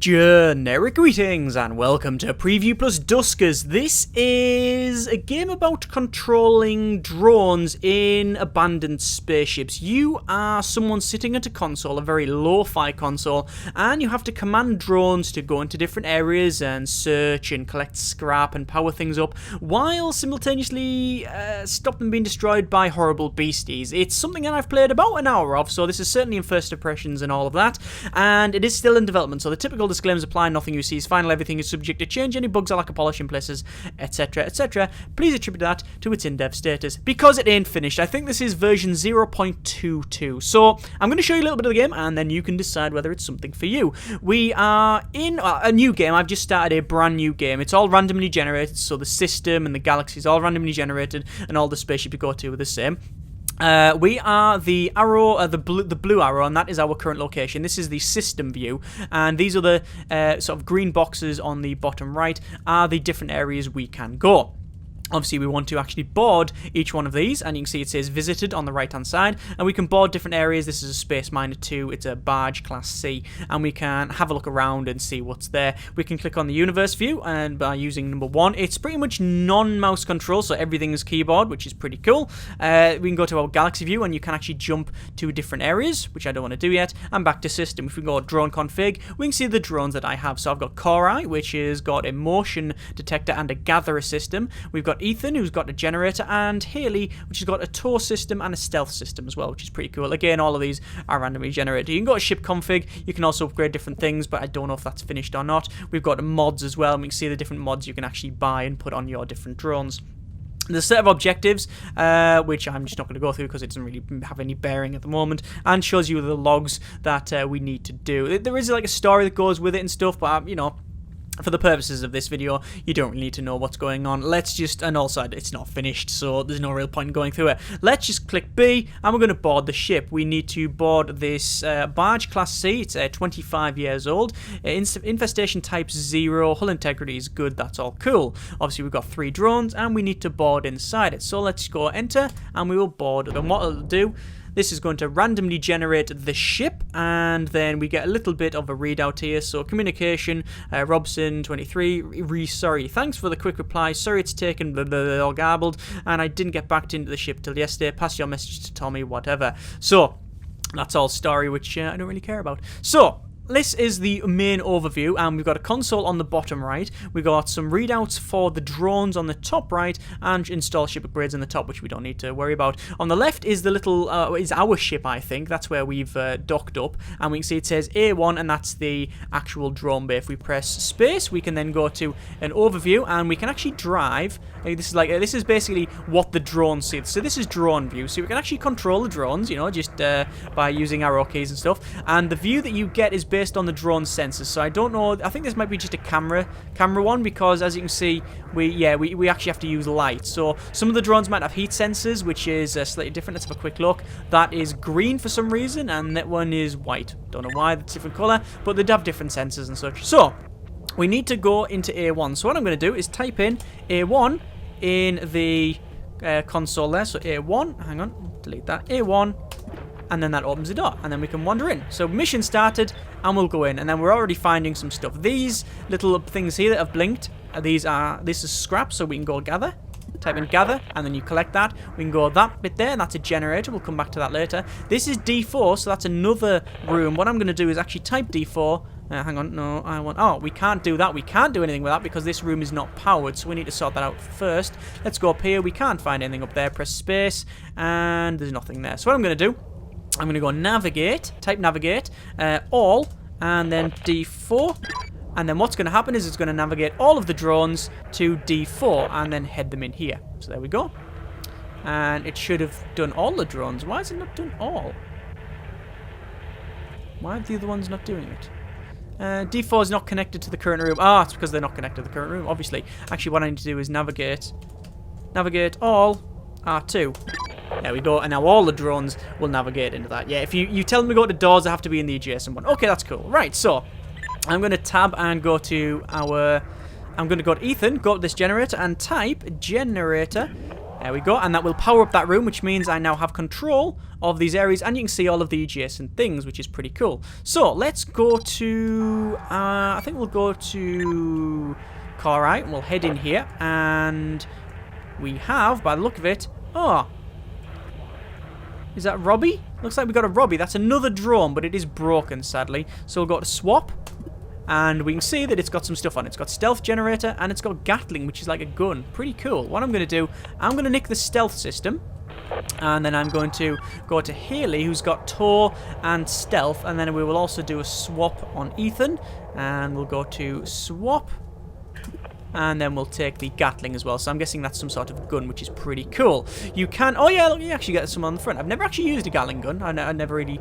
Generic greetings and welcome to Preview Plus Duskers. This is a game about controlling drones in abandoned spaceships. You are someone sitting at a console, a very lo-fi console, and you have to command drones to go into different areas and search and collect scrap and power things up, while simultaneously stop them being destroyed by horrible beasties. It's something that I've played about an hour of, so this is certainly in first impressions and all of that, and it is still in development, so the typical disclaimers apply. Nothing you see is final, everything is subject to change, any bugs are like a polish in places, etc, etc. Please attribute that to its in-dev status, because it ain't finished. I think this is version 0.22, so I'm going to show you a little bit of the game and then you can decide whether it's something for you. We are in a new game. I've just started a brand new game. It's all randomly generated, so the system and the galaxy is all randomly generated and all the spaceships you go to are the same. We are the arrow, the blue arrow, and that is our current location. This is the system view, and these are the sort of green boxes on the bottom right are the different areas we can go. Obviously, we want to actually board each one of these, and you can see it says visited on the right-hand side, and we can board different areas. This is a Space Miner 2, it's a barge class C, and we can have a look around and see what's there. We can click on the universe view, and by using number 1, it's pretty much non-mouse control, so everything is keyboard, which is pretty cool. We can go to our galaxy view, and you can actually jump to different areas, which I don't want to do yet, and back to system. If we go drone config, we can see the drones that I have. So I've got Corai, which has got a motion detector and a gatherer system. We've got Ethan, who's got a generator, and Haley, which has got a tow system and a stealth system as well, which is pretty cool. Again, all of these are randomly generated. You can go to ship config, you can also upgrade different things, but I don't know if that's finished or not. We've got mods as well, and we can see the different mods you can actually buy and put on your different drones. There's a set of objectives, which I'm just not going to go through because it doesn't really have any bearing at the moment, and shows you the logs that we need to do. There is like a story that goes with it and stuff, but you know, for the purposes of this video, you don't really need to know what's going on. Let's just, and also it's not finished, so there's no real point in going through it. Let's just click B, and we're going to board the ship. We need to board this barge class C. It's 25 years old. Infestation type 0. Hull integrity is good. That's all cool. Obviously, we've got 3 drones, and we need to board inside it. So let's go enter, and we will board. And what it'll do, this is going to randomly generate the ship, and then we get a little bit of a readout here. So communication, Robson 23, sorry, thanks for the quick reply. Sorry it's taken blah, blah, blah, all garbled, and I didn't get back into the ship till yesterday. Pass your message to Tommy, whatever. So that's all story, which I don't really care about. So this is the main overview, and we've got a console on the bottom right. We've got some readouts for the drones on the top right, and install ship upgrades on the top, which we don't need to worry about. On the left is the little, is our ship, I think. That's where we've docked up, and we can see it says A1, and that's the actual drone bay. If we press space, we can then go to an overview, and we can actually drive. This is basically what the drone sees. So this is drone view, so we can actually control the drones, you know, just by using arrow keys and stuff. And the view that you get is based on the drone sensors. So I don't know, I think this might be just a camera one, because as you can see, we actually have to use light. So some of the drones might have heat sensors, which is slightly different. Let's have a quick look. That is green for some reason, and that one is white. Don't know why, that's a different color, but they have different sensors and such. So we need to go into A1. So what I'm going to do is type in A1 in the console there. So A1, hang on, delete that, A1, and then that opens the door, and then we can wander in. So mission started, and we'll go in, and then we're already finding some stuff. These little things here that have blinked, this is scrap, so we can go gather. Type in gather, and then you collect that. We can go that bit there, and that's a generator. We'll come back to that later. This is D4, so that's another room. What I'm going to do is actually type D4. Hang on, no, oh, we can't do that. We can't do anything with that because this room is not powered, so we need to sort that out first. Let's go up here. We can't find anything up there. Press space, and there's nothing there. So what I'm going to do, I'm going to go navigate, type navigate, all, and then D4. And then what's going to happen is it's going to navigate all of the drones to D4 and then head them in here. So there we go. And it should have done all the drones. Why is it not done all? Why are the other ones not doing it? D4 is not connected to the current room. Ah, it's because they're not connected to the current room, obviously. Actually, what I need to do is navigate all, R2. There we go, and now all the drones will navigate into that. Yeah, if you tell them to go to doors, they have to be in the adjacent one. Okay, that's cool. Right, so I'm going to tab and go to our... I'm going to go to Ethan, go to this generator, and type generator There we go, and that will power up that room, which means I now have control of these areas, and you can see all of the adjacent things, which is pretty cool. So, let's go to, I think we'll go to Korai, and we'll head in here, and we have, by the look of it, oh, is that Robbie? Looks like we got a Robbie. That's another drone, but it is broken, sadly. So we'll go to swap. And we can see that it's got some stuff on it. It's got stealth generator and it's got Gatling, which is like a gun. Pretty cool. What I'm going to do, I'm going to nick the stealth system. And then I'm going to go to Haley, who's got tow and stealth. And then we will also do a swap on Ethan. And we'll go to swap. And then we'll take the Gatling as well. So I'm guessing that's some sort of gun, which is pretty cool. You can... Oh, yeah, look, you actually get some on the front. I've never actually used a Gatling gun. I never really...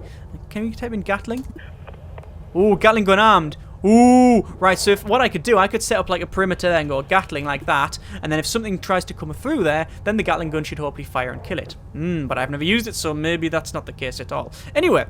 Can you type in Gatling? Ooh, Gatling gun armed. Ooh, right, so what I could do, I could set up like a perimeter there and go Gatling like that, and then if something tries to come through there, then the Gatling gun should hopefully fire and kill it. But I've never used it, so maybe that's not the case at all. Anyway,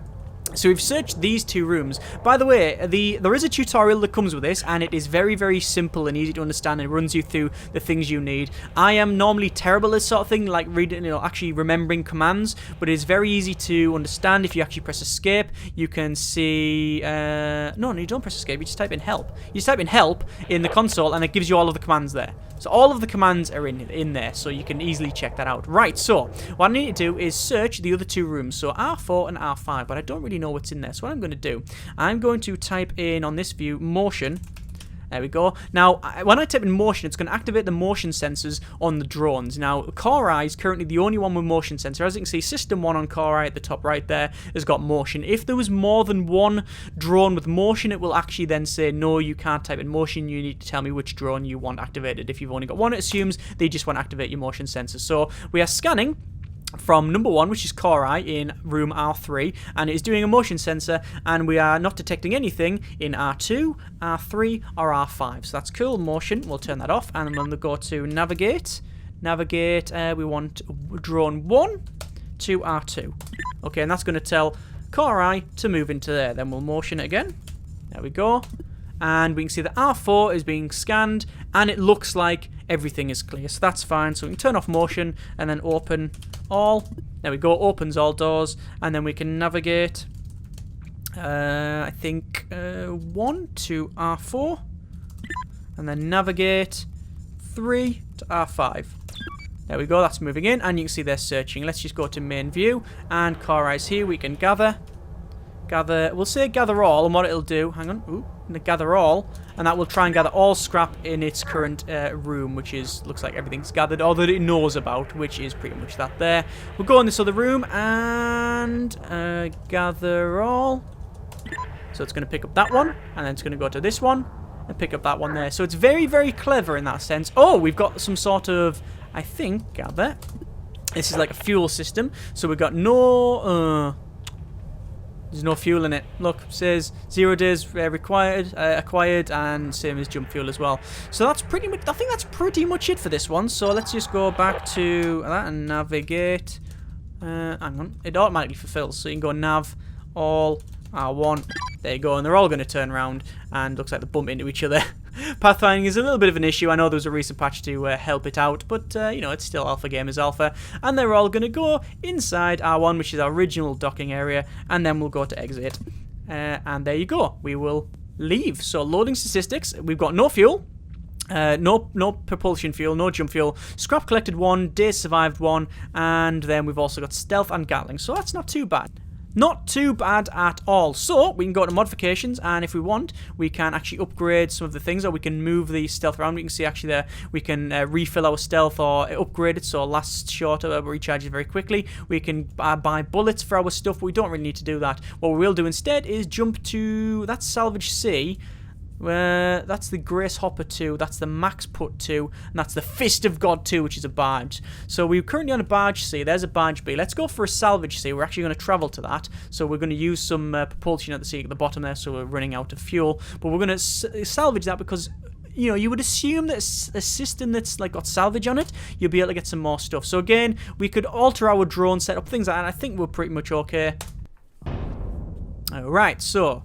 so we've searched these two rooms. By the way, there is a tutorial that comes with this, and it is very, very simple and easy to understand, and it runs you through the things you need. I am normally terrible at this sort of thing, like reading, actually remembering commands, but it is very easy to understand. If you actually press escape, you can see... No, you don't press escape, you just type in help. You just type in help in the console, and it gives you all of the commands there. So all of the commands are in there, so you can easily check that out. Right, so what I need to do is search the other two rooms, so R4 and R5, but I don't really know what's in there. So what I'm going to do, I'm going to type in on this view motion. There we go. Now, when I type in motion, it's going to activate the motion sensors on the drones. Now, Korai is currently the only one with motion sensor. As you can see, System 1 on Korai at the top right there has got motion. If there was more than one drone with motion, it will actually then say, no, you can't type in motion. You need to tell me which drone you want activated. If you've only got one, it assumes they just want to activate your motion sensor. So we are scanning from number 1, which is Korai, in room R3, and it is doing a motion sensor, and we are not detecting anything in R2, R3, or R5. So that's cool. Motion, we'll turn that off, and then we'll go to navigate. Navigate, we want drone 1 to R2. Okay, and that's going to tell Korai to move into there. Then we'll motion it again. There we go. And we can see that R4 is being scanned, and it looks like everything is clear, so that's fine. So we can turn off motion and then open all. There we go, opens all doors, and then we can navigate, I think, 1 to R4, and then navigate 3 to R5. There we go, that's moving in, and you can see they're searching. Let's just go to main view, and Korai's here. We can gather, we'll say gather all, and what it'll do, hang on, ooh, gather all, and that will try and gather all scrap in its current room, which is, looks like everything's gathered, or that it knows about, which is pretty much that there. We'll go in this other room and gather all. So it's going to pick up that one, and then it's going to go to this one and pick up that one there. So it's very, very clever in that sense. Oh, we've got some sort of, I think, gather. This is like a fuel system, so we've got no... There's no fuel in it. Look, it says 0 days acquired, and same as jump fuel as well. So that's pretty much, I think that's pretty much it for this one. So let's just go back to that and navigate. Hang on, it automatically fulfills. So you can go nav, all, R1. There you go, and they're all going to turn around, and looks like they bump into each other. Pathfinding is a little bit of an issue. I know there was a recent patch to help it out, but you know, it's still alpha game is alpha, and they're all going to go inside R1, which is our original docking area, and then we'll go to exit, and there you go. We will leave. So loading statistics, we've got no fuel, no propulsion fuel, no jump fuel, scrap collected 1, days survived 1, and then we've also got stealth and Gatling, so that's not too bad. Not too bad at all. So we can go to modifications, and if we want, we can actually upgrade some of the things, or we can move the stealth around. We can see actually there we can refill our stealth or upgrade it so it lasts shorter, recharges very quickly. We can buy bullets for our stuff, but we don't really need to do that. What we will do instead is jump to, that's Salvage C. That's the Grace Hopper 2, that's the Max Put 2, and that's the Fist of God 2, which is a barge. So we're currently on a barge C, there's a barge B. Let's go for a Salvage C, we're actually going to travel to that. So we're going to use some propulsion at the C at the bottom there, so we're running out of fuel. But we're going to salvage that because, you know, you would assume that a system that's like got salvage on it, you'll be able to get some more stuff. So again, we could alter our drone setup, things like that, and I think we're pretty much okay. Alright, so...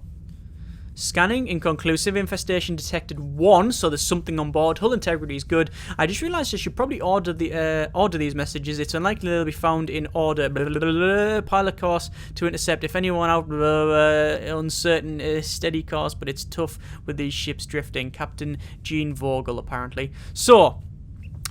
Scanning, inconclusive, infestation detected 1, so there's something on board. Hull integrity is good. I just realised I should probably order these messages. It's unlikely they'll be found in order. Blah, blah, blah, blah, pilot course to intercept. If anyone out, uncertain, steady course, but it's tough with these ships drifting. Captain Gene Vogel, apparently. So,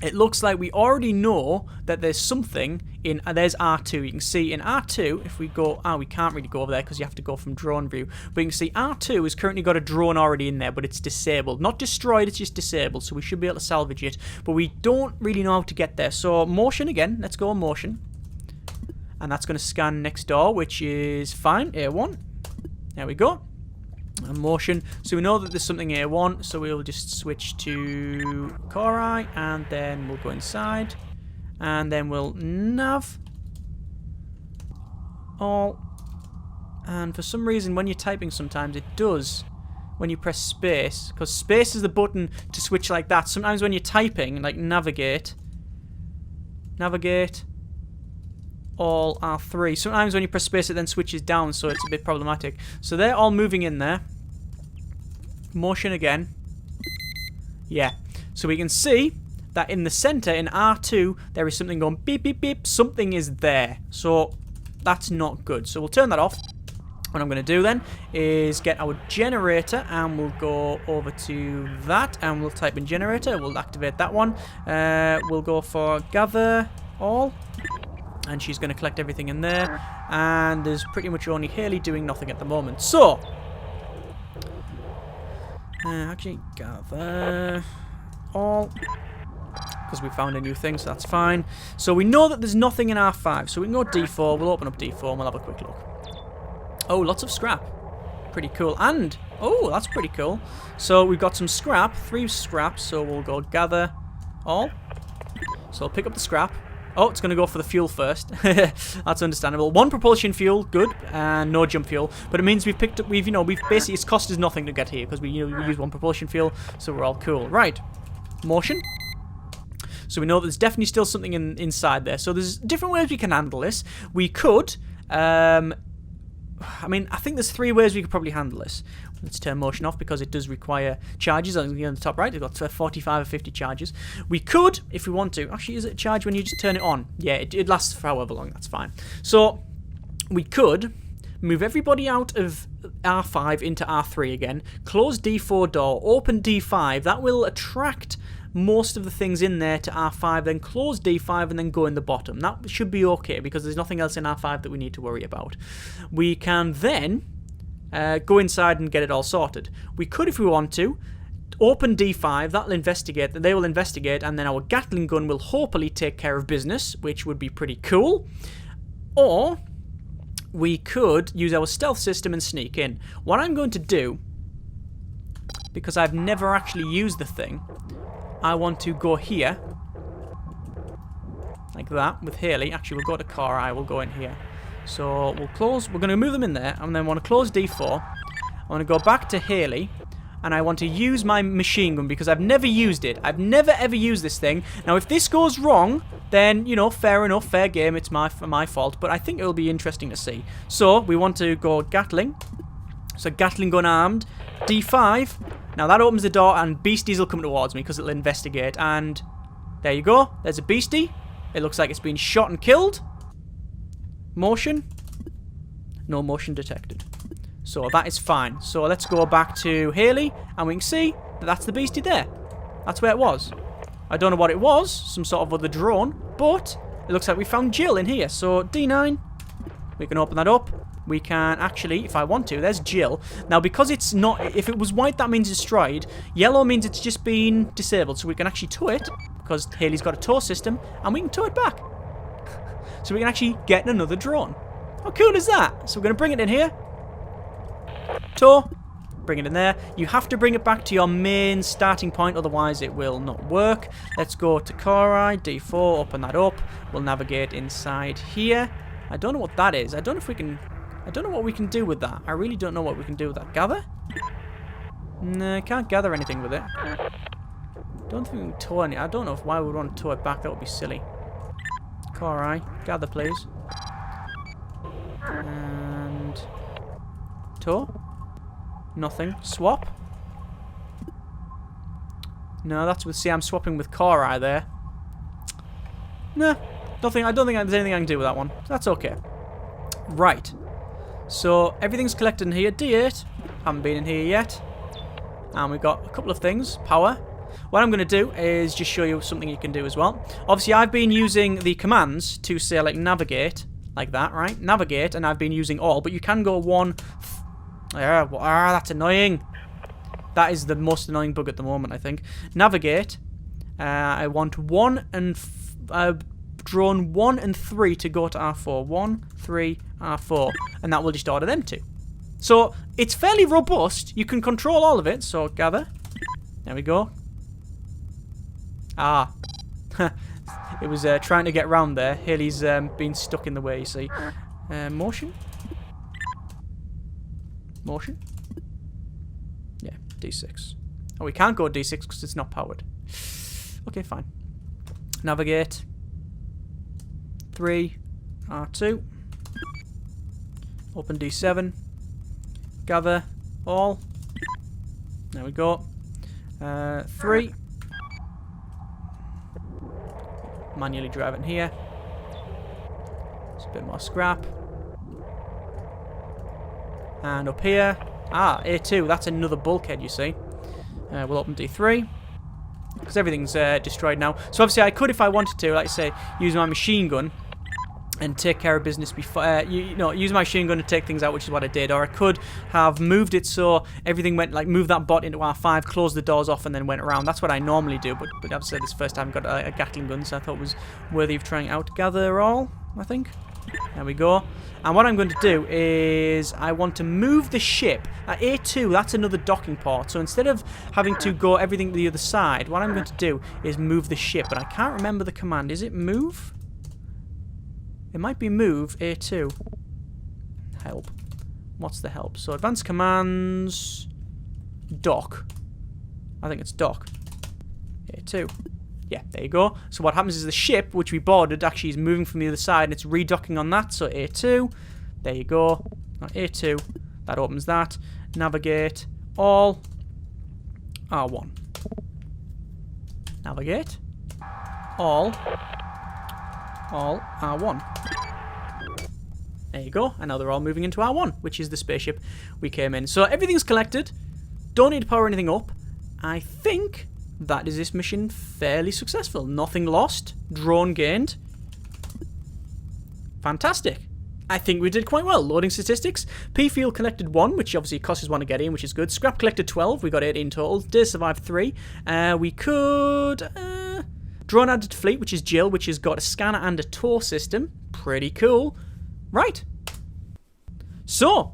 it looks like we already know that there's something in... there's R2. You can see in R2, if we go... we can't really go over there because you have to go from drone view. But you can see R2 has currently got a drone already in there, but it's disabled. Not destroyed, it's just disabled. So we should be able to salvage it. But we don't really know how to get there. So motion again. Let's go on motion. And that's going to scan next door, which is fine. A1. There we go. And motion. So we know that there's something A1, so we'll just switch to Core, and then we'll go inside, and then we'll nav all. And for some reason, when you're typing, sometimes it does when you press space, because space is the button to switch like that. Sometimes when you're typing, like navigate, all R3. Sometimes when you press space, it then switches down, so it's a bit problematic. So they're all moving in there. Motion again. Yeah. So we can see that in the center, in R2, there is something going beep, beep, beep. Something is there. So that's not good. So we'll turn that off. What I'm going to do then is get our generator, and we'll go over to that, and we'll type in generator. We'll activate that one. We'll go for gather all. And she's going to collect everything in there. And there's pretty much only Haley doing nothing at the moment. So, actually, gather all. Because we found a new thing, so that's fine. So we know that there's nothing in R5. So we can go D4. We'll open up D4 and we'll have a quick look. Oh, lots of scrap. Pretty cool. And, oh, that's pretty cool. So we've got some scrap. 3 scraps. So we'll go gather all. So I'll pick up the scrap. Oh, it's going to go for the fuel first. That's understandable. 1 propulsion fuel, good, and no jump fuel. But it means we've picked up, we've basically, it's cost us nothing to get here because we use 1 propulsion fuel, so we're all cool. Right, motion. So we know there's definitely still something inside there. So there's different ways we can handle this. We could, I think there's 3 ways we could probably handle this. Let's turn motion off because it does require charges. On the top right, we've got 45 or 50 charges. We could, if we want to. Actually, is it a charge when you just turn it on? Yeah, it lasts for however long. That's fine. So we could move everybody out of R5 into R3 again. Close D4 door. Open D5. That will attract most of the things in there to R5, then close D5 and then go in the bottom. That should be okay because there's nothing else in R5 that we need to worry about. We can then go inside and get it all sorted. We could, if we want to, open D5, that'll investigate, they will investigate, and then our Gatling gun will hopefully take care of business, which would be pretty cool. Or we could use our stealth system and sneak in. What I'm going to do, because I've never actually used the thing, I want to go here, like that, with Haley. Actually, we'll go to car, I will go in here. So we'll close, we're going to move them in there, and then want to close D4. I want to go back to Haley, and I want to use my machine gun because I've never used it. I've never ever used this thing. Now if this goes wrong, then, you know, fair enough, fair game, it's my fault, but I think it'll be interesting to see. So we want to go Gatling. So Gatling gun armed, D5. Now that opens the door and beasties will come towards me because it'll investigate, and there you go, there's a beastie. It looks like it's been shot and killed. Motion. No motion detected. So that is fine. So let's go back to Haley, and we can see that that's the beastie there. That's where it was. I don't know what it was, some sort of other drone, but it looks like we found Jill in here. So D9, we can open that up. We can actually, if I want to, there's Jill. Now because it's not, if it was white that means destroyed, yellow means it's just been disabled. So we can actually tow it, because Haley's got a tow system, and we can tow it back. So we can actually get another drone. How cool is that? So we're going to bring it in here. Tow. Bring it in there. You have to bring it back to your main starting point, otherwise it will not work. Let's go to Core, D4, open that up. We'll navigate inside here. I don't know what that is. I don't know if we can... I don't know what we can do with that. I really don't know what we can do with that. Gather? No, I can't gather anything with it. Don't think we can tow any. I don't know why we would want to tow it back. That would be silly. Core, gather please. And... tow? Nothing. Swap. No, that's with... See, I'm swapping with Core there. Nah. Nothing. I don't think there's anything I can do with that one. That's okay. Right. So, everything's collected in here. D8. Haven't been in here yet. And we've got a couple of things. Power. What I'm going to do is just show you something you can do as well. Obviously, I've been using the commands to say, like, navigate. Like that, right? Navigate, and I've been using all. But you can go one... that's annoying. That is the most annoying bug at the moment, I think. Navigate. I want 1 and... drone 1 and 3 to go to R4. 1, 3, R4. And that will just order them to. So, it's fairly robust. You can control all of it. So, gather. There we go. Ah. It was trying to get round there. Haley's been stuck in the way, you see. Motion. Motion. Yeah, D6. Oh, we can't go D6 because it's not powered. Okay, fine. Navigate. 3. R2. Open D7. Gather. All. There we go. 3. Manually drive it in here. It's a bit more scrap. And up here. Ah, A2. That's another bulkhead, you see. We'll open D3. Because everything's destroyed now. So obviously I could, if I wanted to, like I say, use my machine gun and take care of business before, use my machine gun to take things out, which is what I did. Or I could have moved it so everything went, like, move that bot into R5, close the doors off, and then went around. That's what I normally do, but obviously this first time I got a Gatling gun, so I thought it was worthy of trying out. Gather all, I think. There we go. And what I'm going to do is I want to move the ship. At A2, that's another docking port. So instead of having to go everything to the other side, what I'm going to do is move the ship. But I can't remember the command. Is it move? It might be move, A2. Help. What's the help? So advanced commands... dock. I think it's dock. A2. Yeah, there you go. So what happens is the ship, which we boarded, actually is moving from the other side, and it's redocking on that. So A2. There you go. Now A2. That opens that. Navigate. All. R1. Navigate. All R1. There you go. And now they're all moving into R1, which is the spaceship we came in. So everything's collected. Don't need to power anything up. I think that is this mission fairly successful. Nothing lost. Drone gained. Fantastic. I think we did quite well. Loading statistics. P-Fuel collected 1, which obviously costs us 1 to get in, which is good. Scrap collected 12. We got 18 total. Days survived 3. We could... drone added to fleet, which is Jill, which has got a scanner and a tow system. Pretty cool. Right. So,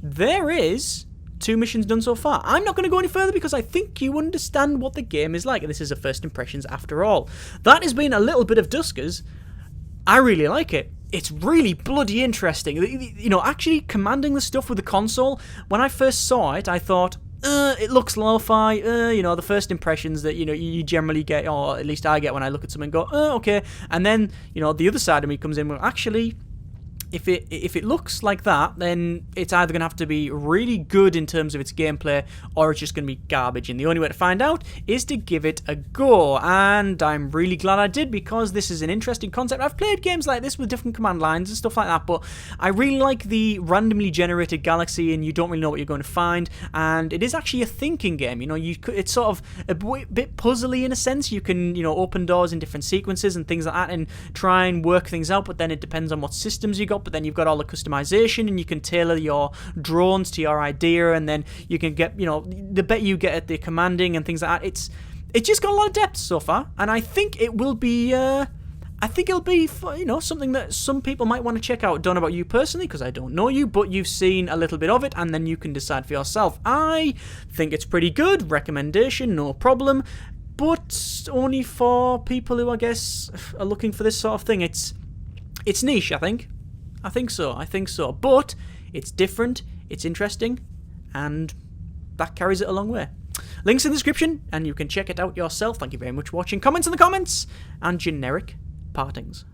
there is 2 missions done so far. I'm not going to go any further because I think you understand what the game is like. And this is a first impressions after all. That has been a little bit of Duskers. I really like it. It's really bloody interesting. You know, actually commanding the stuff with the console, when I first saw it, I thought, it looks lo-fi, you know, the first impressions that, you know, you generally get, or at least I get when I look at something and go, okay. And then, you know, the other side of me comes in, well, actually, if it looks like that, then it's either going to have to be really good in terms of its gameplay, or it's just going to be garbage. And the only way to find out is to give it a go. And I'm really glad I did, because this is an interesting concept. I've played games like this with different command lines and stuff like that, but I really like the randomly generated galaxy, and you don't really know what you're going to find. And it is actually a thinking game. You know, it's sort of a bit puzzly in a sense. You can, you know, open doors in different sequences and things like that, and try and work things out. But then it depends on what systems you got. But then you've got all the customization, and you can tailor your drones to your idea, and then you can get, you know, the better you get at the commanding and things like that. It's just got a lot of depth so far, and I think it will be you know, something that some people might want to check out. Don't know about you personally, because I don't know you, but you've seen a little bit of it, and then you can decide for yourself. I think it's pretty good. Recommendation, no problem, but only for people who, I guess, are looking for this sort of thing. It's niche, I think. I think so. But it's different, it's interesting, and that carries it a long way. Links in the description, and you can check it out yourself. Thank you very much for watching. Comments in the comments, and generic partings.